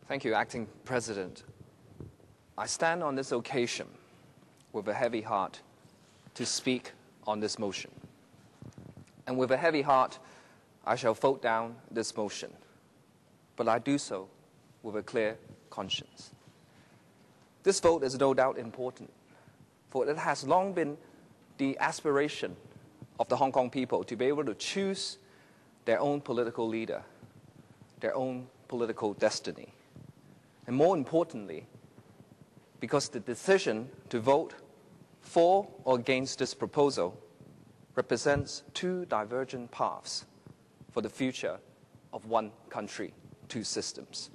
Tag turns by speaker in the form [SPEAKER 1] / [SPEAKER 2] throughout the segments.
[SPEAKER 1] Thank you, Acting President. I stand on this occasion with a heavy heart to speak on this motion. And with a heavy heart, I shall vote down this motion. But I do so with a clear conscience. This vote is no doubt important, for it has long been the aspiration of the Hong Kong people to be able to choose their own political leader, their own political destiny. And more importantly, because the decision to vote for or against this proposal represents two divergent paths for the future of one country, two systems.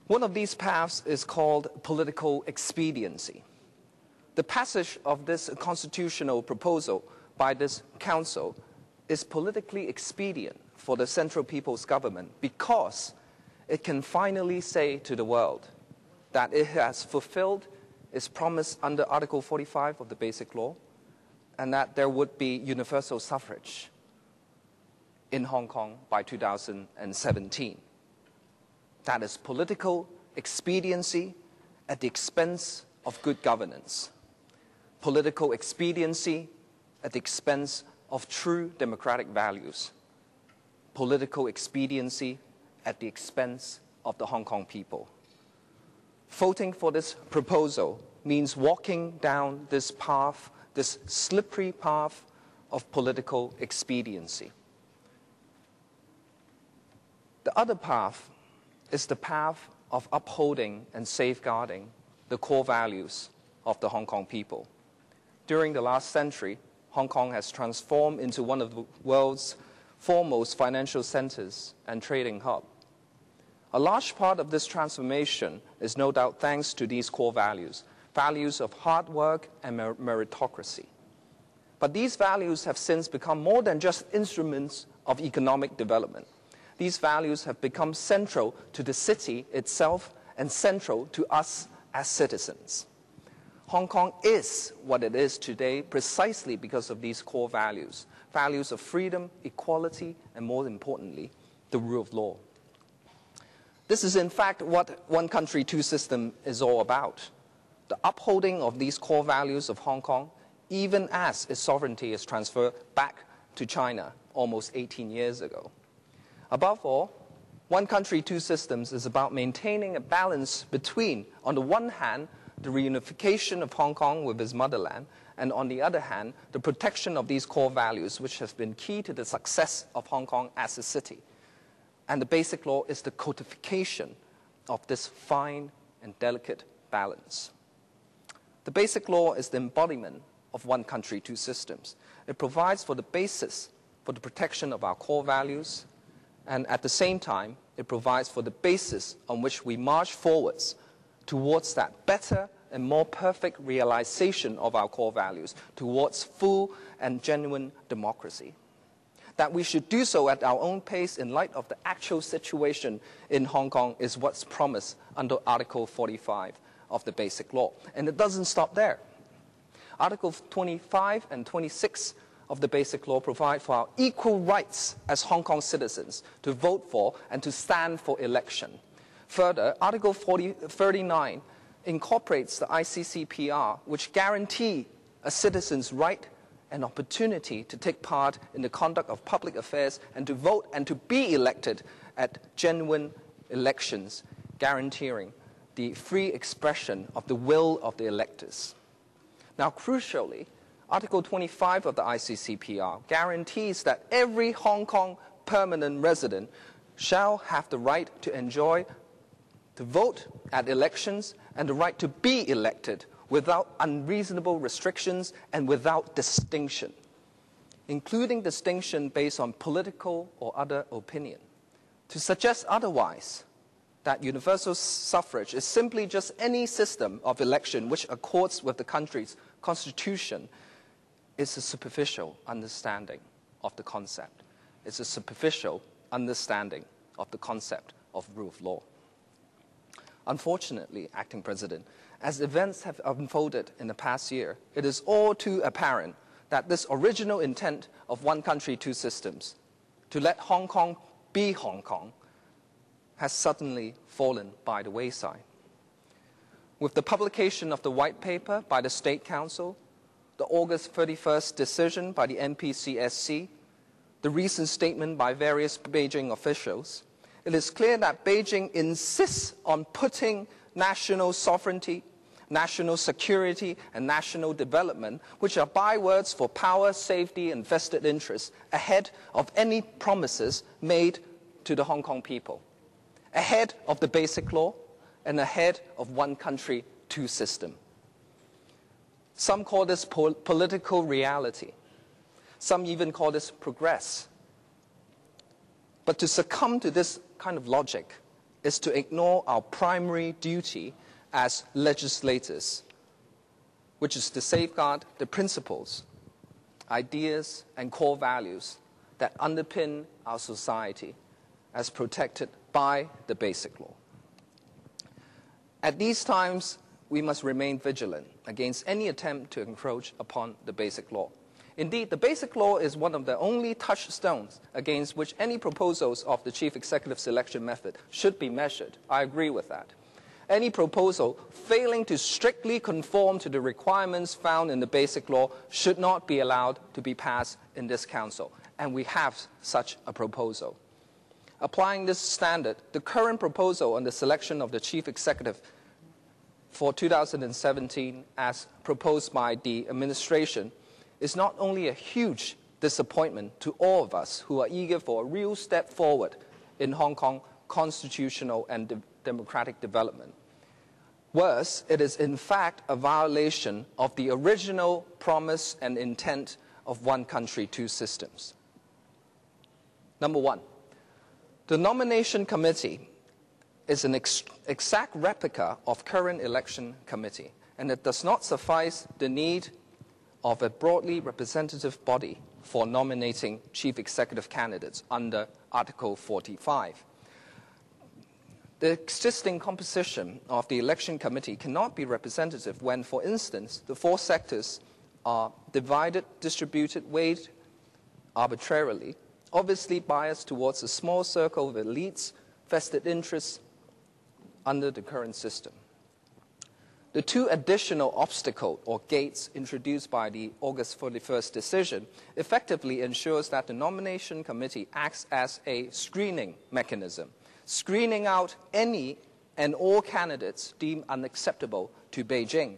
[SPEAKER 1] One of these paths is called political expediency. The passage of this constitutional proposal by this council is politically expedient for the Central People's Government because it can finally say to the world that it has fulfilled its promise under Article 45 of the Basic Law and that there would be universal suffrage in Hong Kong by 2017. That is political expediency at the expense of good governance. Political expediency at the expense of true democratic values. Political expediency at the expense of the Hong Kong people. Voting for this proposal means walking down this path, this slippery path of political expediency. The other path is the path of upholding and safeguarding the core values of the Hong Kong people. During the last century, Hong Kong has transformed into one of the world's foremost financial centers and trading hub. A large part of this transformation is no doubt thanks to these core values, values of hard work and meritocracy. But these values have since become more than just instruments of economic development. These values have become central to the city itself and central to us as citizens. Hong Kong is what it is today precisely because of these core values, values of freedom, equality, and more importantly, the rule of law. This is in fact what one country, two systems is all about. The upholding of these core values of Hong Kong, even as its sovereignty is transferred back to China almost 18 years ago. Above all, one country, two systems is about maintaining a balance between, on the one hand, the reunification of Hong Kong with its motherland, and on the other hand, the protection of these core values, which has been key to the success of Hong Kong as a city. And the Basic Law is the codification of this fine and delicate balance. The Basic Law is the embodiment of one country, two systems. It provides for the basis for the protection of our core values, and at the same time, it provides for the basis on which we march forwards towards that better and more perfect realization of our core values, towards full and genuine democracy. That we should do so at our own pace in light of the actual situation in Hong Kong is what's promised under Article 45 of the Basic Law. And it doesn't stop there. Article 25 and 26 of the Basic Law provide for our equal rights as Hong Kong citizens to vote for and to stand for election. Further, Article 39 incorporates the ICCPR, which guarantee a citizen's right and opportunity to take part in the conduct of public affairs and to vote and to be elected at genuine elections, guaranteeing the free expression of the will of the electors. Now, crucially, Article 25 of the ICCPR guarantees that every Hong Kong permanent resident shall have the right to enjoy, to vote at elections and the right to be elected without unreasonable restrictions and without distinction, including distinction based on political or other opinion. To suggest otherwise, that universal suffrage is simply just any system of election which accords with the country's constitution, is a superficial understanding of the concept. It's a superficial understanding of the concept of rule of law. Unfortunately, Acting President, as events have unfolded in the past year, it is all too apparent that this original intent of one country, two systems, to let Hong Kong be Hong Kong, has suddenly fallen by the wayside. With the publication of the White Paper by the State Council, the August 31st decision by the NPCSC, the recent statement by various Beijing officials, it is clear that Beijing insists on putting national sovereignty, national security, and national development, which are bywords for power, safety, and vested interests, ahead of any promises made to the Hong Kong people, ahead of the Basic Law, and ahead of one country, two systems. Some call this political reality. Some even call this progress. But to succumb to this kind of logic is to ignore our primary duty as legislators, which is to safeguard the principles, ideas, and core values that underpin our society as protected by the Basic Law. At these times, we must remain vigilant against any attempt to encroach upon the Basic Law. Indeed, the Basic Law is one of the only touchstones against which any proposals of the Chief Executive selection method should be measured. I agree with that. Any proposal failing to strictly conform to the requirements found in the Basic Law should not be allowed to be passed in this Council, and we have such a proposal. Applying this standard, the current proposal on the selection of the Chief Executive for 2017, as proposed by the administration, is not only a huge disappointment to all of us who are eager for a real step forward in Hong Kong constitutional and democratic development. Worse, it is in fact a violation of the original promise and intent of one country, two systems. Number one, the nomination committee is an exact replica of current election committee, and it does not suffice the need of a broadly representative body for nominating chief executive candidates under Article 45. The existing composition of the election committee cannot be representative when, for instance, the four sectors are divided, distributed, weighed arbitrarily, obviously biased towards a small circle of elites, vested interests under the current system. The two additional obstacles or gates introduced by the August 41st decision effectively ensures that the nomination committee acts as a screening mechanism, screening out any and all candidates deemed unacceptable to Beijing.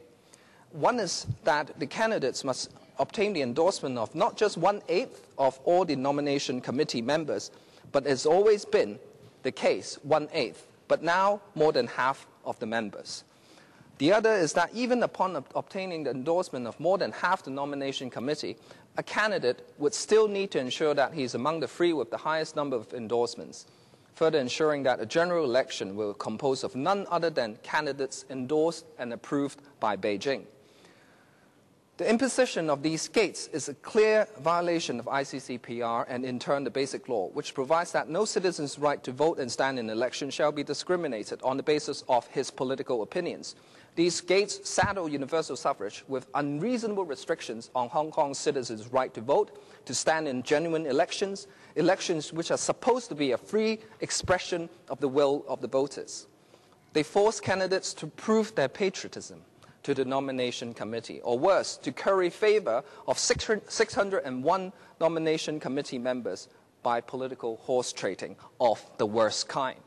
[SPEAKER 1] One is that the candidates must obtain the endorsement of not just 1/8 of all the nomination committee members, but has always been the case, 1/8, but now more than half of the members. The other is that even upon obtaining the endorsement of more than half the nomination committee, a candidate would still need to ensure that he is among the three with the highest number of endorsements, further ensuring that a general election will compose of none other than candidates endorsed and approved by Beijing. The imposition of these gates is a clear violation of ICCPR and in turn the Basic Law, which provides that no citizen's right to vote and stand in election shall be discriminated on the basis of his political opinions. These gates saddle universal suffrage with unreasonable restrictions on Hong Kong citizens' right to vote, to stand in genuine elections, elections which are supposed to be a free expression of the will of the voters. They force candidates to prove their patriotism to the nomination committee, or worse, to curry favor of 601 nomination committee members by political horse trading of the worst kind.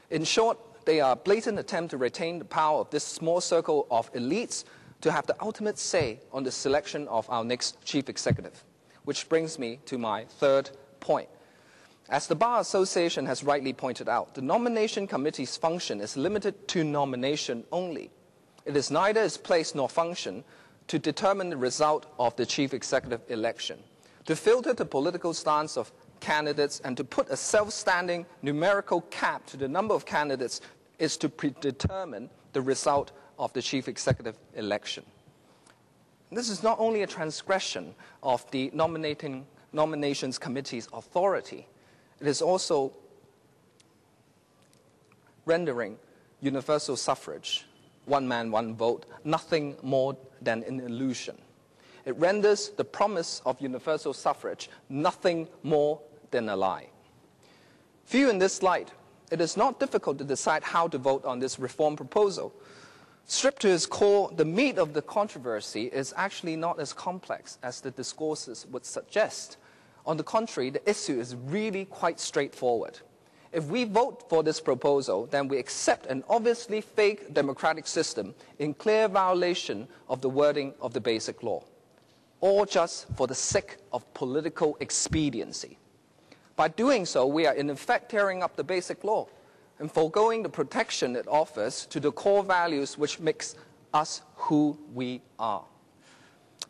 [SPEAKER 1] In short, they are a blatant attempt to retain the power of this small circle of elites to have the ultimate say on the selection of our next chief executive. Which brings me to my third point. As the Bar Association has rightly pointed out, the nomination committee's function is limited to nomination only. It is neither its place nor function to determine the result of the chief executive election, to filter the political stance of candidates and to put a self-standing numerical cap to the number of candidates is to predetermine the result of the chief executive election. This is not only a transgression of the nominations committee's authority, it is also rendering universal suffrage, one man, one vote, nothing more than an illusion. It renders the promise of universal suffrage nothing more than a lie. Viewed in this light, it is not difficult to decide how to vote on this reform proposal. Stripped to its core, the meat of the controversy is actually not as complex as the discourses would suggest. On the contrary, the issue is really quite straightforward. If we vote for this proposal, then we accept an obviously fake democratic system in clear violation of the wording of the Basic Law, all just for the sake of political expediency. By doing so, we are in effect tearing up the Basic Law and foregoing the protection it offers to the core values which makes us who we are.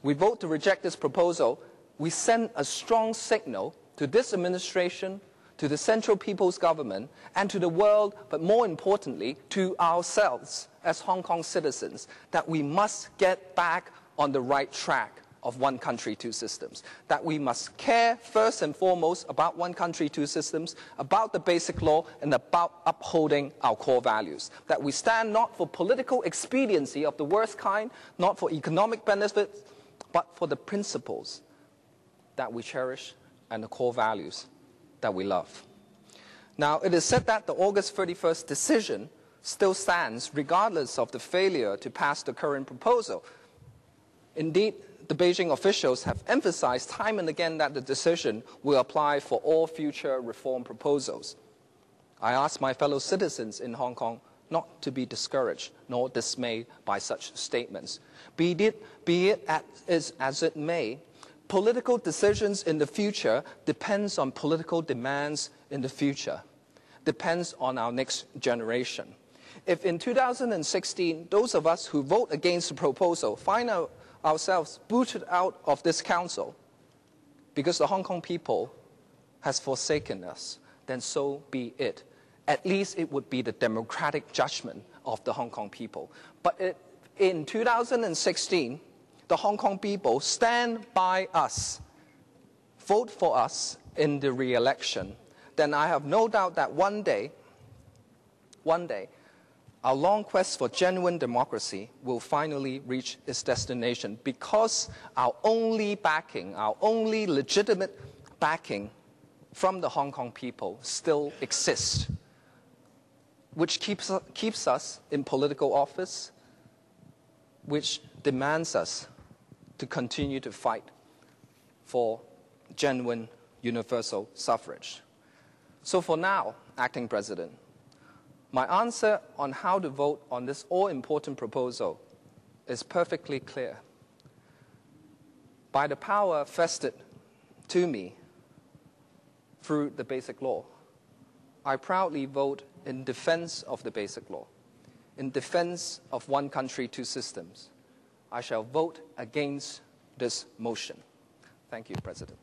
[SPEAKER 1] We vote to reject this proposal. We send a strong signal to this administration, to the Central People's Government, and to the world, but more importantly, to ourselves as Hong Kong citizens, that we must get back on the right track of one country, two systems, that we must care first and foremost about one country, two systems, about the Basic Law, and about upholding our core values, that we stand not for political expediency of the worst kind, not for economic benefits, but for the principles that we cherish and the core values that we love. Now, it is said that the August 31st decision still stands regardless of the failure to pass the current proposal. Indeed, the Beijing officials have emphasized time and again that the decision will apply for all future reform proposals. I ask my fellow citizens in Hong Kong not to be discouraged nor dismayed by such statements. Be it as it may, political decisions in the future depends on political demands in the future, depends on our next generation. If in 2016, those of us who vote against the proposal find ourselves booted out of this council because the Hong Kong people has forsaken us, then so be it. At least it would be the democratic judgment of the Hong Kong people. But in 2016, the Hong Kong people stand by us, vote for us in the re-election, then I have no doubt that one day, our long quest for genuine democracy will finally reach its destination, because our only backing, our only legitimate backing from the Hong Kong people still exists, which keeps us in political office, which demands us to continue to fight for genuine universal suffrage. So for now, Acting President, my answer on how to vote on this all-important proposal is perfectly clear. By the power vested to me through the Basic Law, I proudly vote in defense of the Basic Law, in defense of one country, two systems. I shall vote against this motion. Thank you, President.